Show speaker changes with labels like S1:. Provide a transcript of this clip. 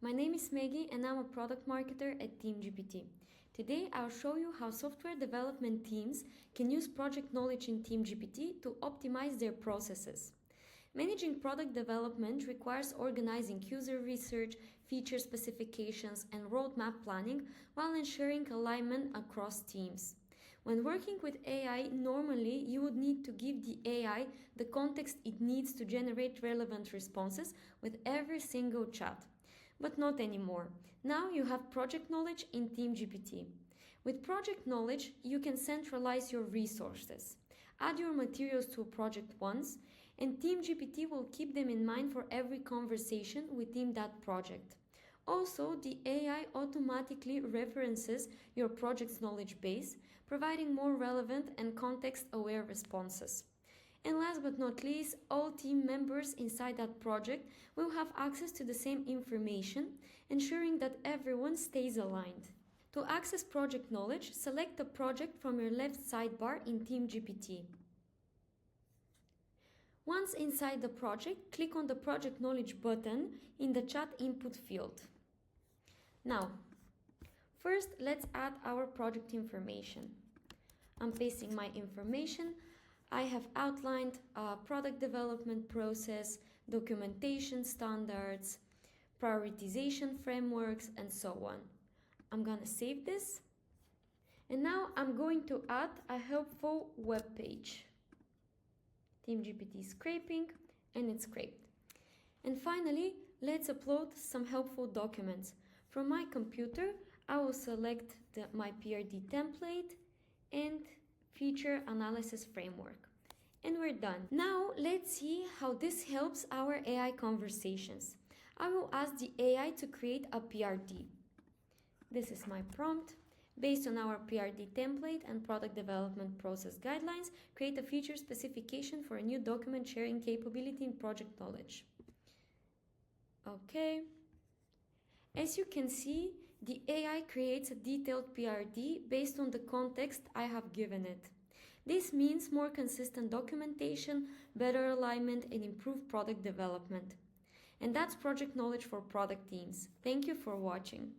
S1: My name is Maggie and I'm a product marketer at Team-GPT. Today I'll show you how software development teams can use project knowledge in Team-GPT to optimize their processes. Managing product development requires organizing user research, feature specifications, and roadmap planning while ensuring alignment across teams. When working with AI, normally you would need to give the AI the context it needs to generate relevant responses with every single chat. But not anymore. Now you have project knowledge in Team-GPT. With project knowledge, you can centralize your resources. Add your materials to a project once, and Team-GPT will keep them in mind for every conversation within that project. Also, the AI automatically references your project's knowledge base, providing more relevant and context-aware responses. And last but not least, all team members inside that project will have access to the same information, ensuring that everyone stays aligned. To access project knowledge, select the project from your left sidebar in Team-GPT. Once inside the project, click on the Project Knowledge button in the chat input field. Now, first let's add our project information. I'm pasting my information. I have outlined a product development process, documentation standards, prioritization frameworks, and so on. I'm gonna save this. And now I'm going to add a helpful web page. Team-GPT scraping, and it's scraped. And finally, let's upload some helpful documents. From my computer, I will select my PRD template and feature analysis framework. And we're done. Now let's see how this helps our AI conversations. I will ask the AI to create a PRD. This is my prompt. Based on our PRD template and product development process guidelines, create a feature specification for a new document sharing capability in project knowledge. Okay. As you can see, the AI creates a detailed PRD based on the context I have given it. This means more consistent documentation, better alignment, and improved product development. And that's project knowledge for product teams. Thank you for watching.